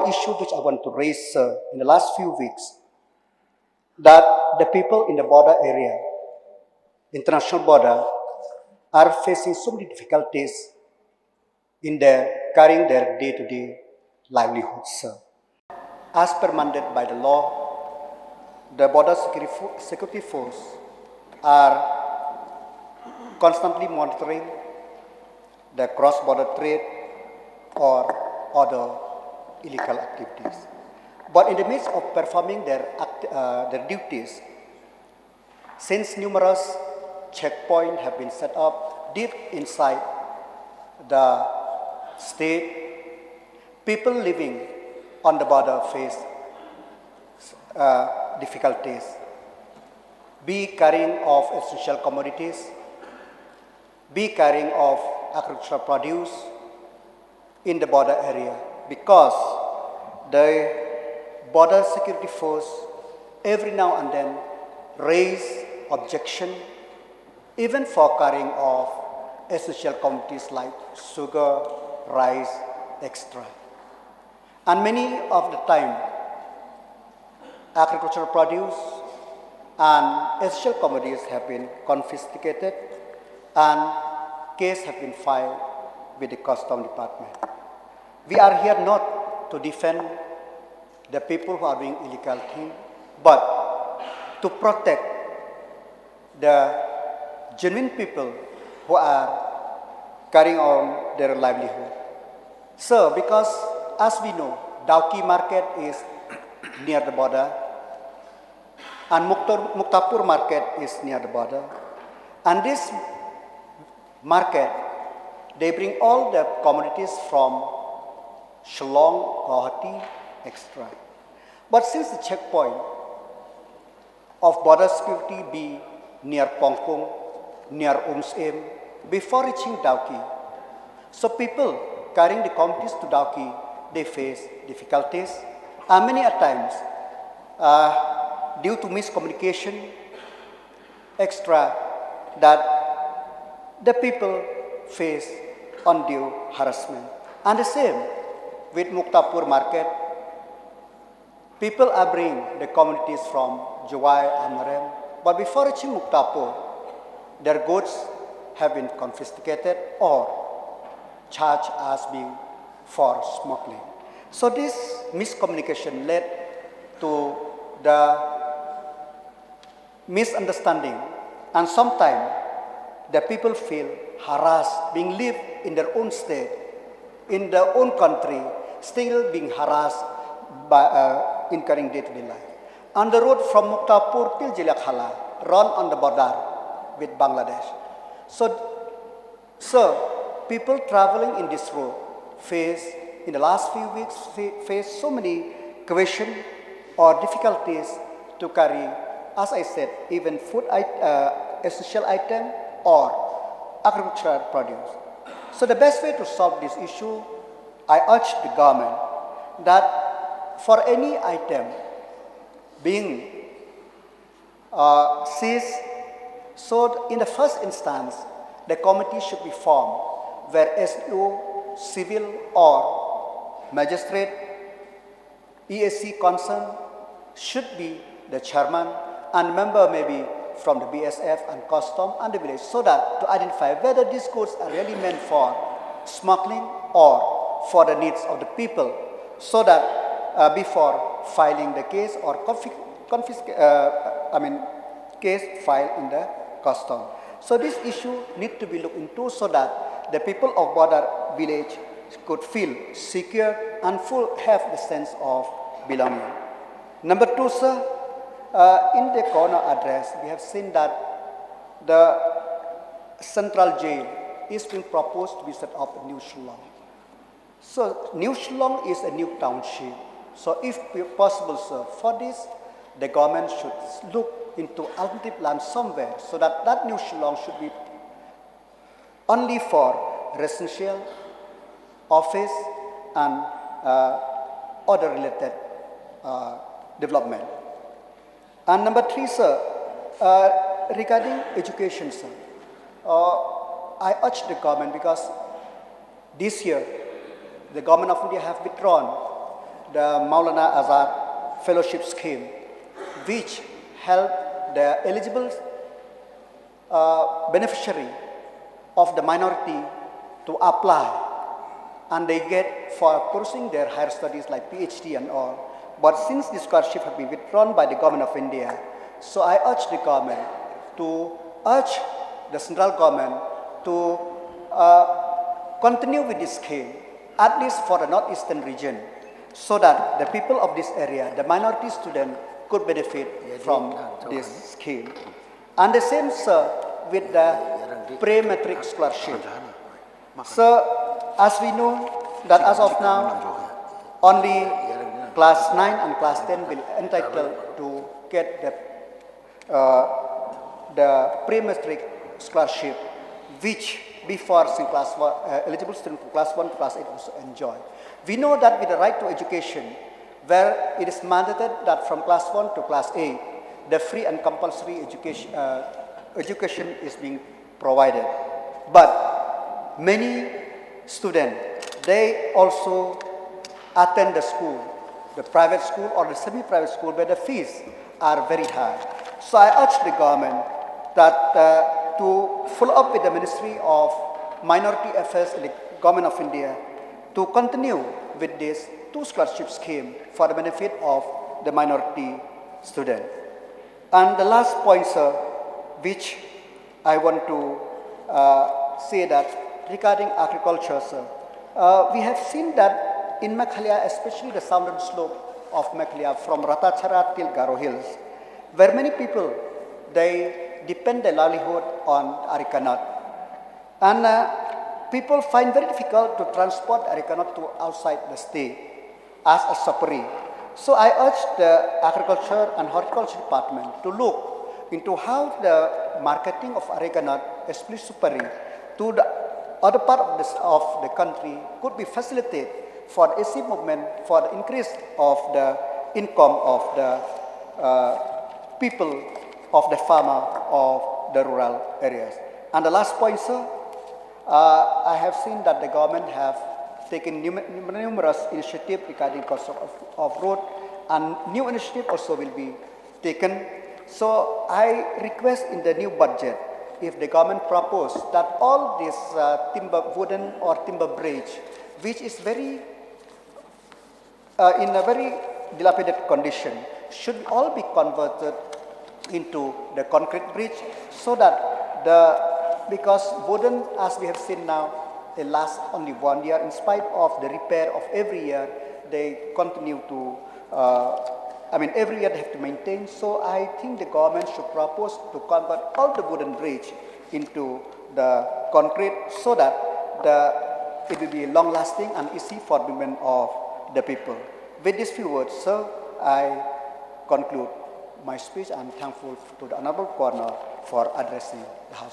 one issue which I want to raise in the last few weeks, that the people in the border area, international border, are facing so many difficulties in carrying their day-to-day livelihoods. As per mandate by the law, the border security force are constantly monitoring the cross-border trade or other illegal activities. But in the midst of performing their duties, since numerous checkpoints have been set up deep inside the state, people living on the border face difficulties, be carrying of essential commodities, be carrying of agricultural produce in the border area, because the border security force every now and then raise objection even for carrying of essential commodities like sugar, rice, etc. And many of the time, agricultural produce and essential commodities have been confiscated and cases have been filed with the Custom Department. We are here not to defend the people who are doing illegal things, but to protect the genuine people who are carrying on their livelihood. So, because as we know, Dauki market is near the border, and Muktapur market is near the border, and this market, they bring all the commodities from Shnong, Guwahati, etc. But since the checkpoint of border security be near Pongkung, near Umsem, before reaching Dauki, so people carrying the commodities to Dauki, they face difficulties, and many a times, due to miscommunication, etc., that the people face undue harassment. And the same with Muktapur market, people are bringing the commodities from Jawai and Marem, but before reaching Muktapur, their goods have been confiscated or charged as being for smuggling. So this miscommunication led to the misunderstanding, and sometimes the people feel harassed, being lived in their own state, in their own country, still being harassed by incurring day-to-day life. On the road from Muktapur till Lahkmen, run on the border with Bangladesh. So people traveling in this road in the last few weeks, face so many questions or difficulties to carry, as I said, even food essential item or agricultural produce. So the best way to solve this issue, I urge the government that for any item being seized, so in the first instance, the committee should be formed where SDO, civil or magistrate, EAC concerned should be the chairman, and member may be from the BSF and custom and the village, so that to identify whether these goods are really meant for smuggling or for the needs of the people, so that before filing the case or case filed in the custom. So this issue need to be looked into so that the people of border village could feel secure and have the sense of belonging. Number two, sir, in the corner address, we have seen that the central jail is being proposed to be set up in New Shnong. So New Shnong is a new township. So if possible, sir, for this, the government should look into alternative land somewhere so that that New Shnong should be only for residential, office, and other related development. And number three, sir, regarding education, sir, I urge the government, because this year the government of India have withdrawn the Maulana Azad Fellowship Scheme, which helped the eligible beneficiary of the minority to apply, and they get for pursuing their higher studies like PhD and all. But since the scholarship have been withdrawn by the government of India, so I urge the government to urge the central government to continue with this scheme, at least for the northeastern region, so that the people of this area, the minority students, could benefit from this scheme. And the same, sir, with the pre-matric scholarship. So, as we know that as of now, only class 9 and class 10 will entitled to get the pre-matric scholarship, which before class 1, eligible students from class 1 to class 8 also enjoy. We know that with the right to education, where it is mandated that from class 1 to class 8, the free and compulsory education is being provided. But many students, they also attend the school, the private school or the semi-private school, where the fees are very high. So I urge the government that to follow up with the Ministry of Minority Affairs in the Government of India to continue with this 2 scholarship scheme for the benefit of the minority student. And the last point, sir, which I want to say that regarding agriculture, sir, we have seen that in Meghalaya, especially the southern slope of Meghalaya from Ratachara till Garo Hills, where many people, they depend their livelihood on areca nut. And people find very difficult to transport areca nut to outside the state as a supply. So I urge the Agriculture and Horticulture Department to look into how the marketing of areca nut, especially supari, to the other part of the country could be facilitated for the AC movement, for the increase of the income of the people, of the farmer of the rural areas. And the last point, sir, I have seen that the government have taken numerous initiatives regarding cost of road, and new initiative also will be taken. So I request in the new budget, if the government propose that all this wooden or timber bridge, which is very in a very dilapidated condition, should all be converted into the concrete bridge, so that because wooden, as we have seen now, they last only 1 year. In spite of the repair of every year, they continue to, every year they have to maintain. So I think the government should propose to convert all the wooden bridge into the concrete, so that it will be long lasting and easy for the movement of the people. With these few words, sir, I conclude my speech. I'm thankful to the Honorable Governor for addressing the House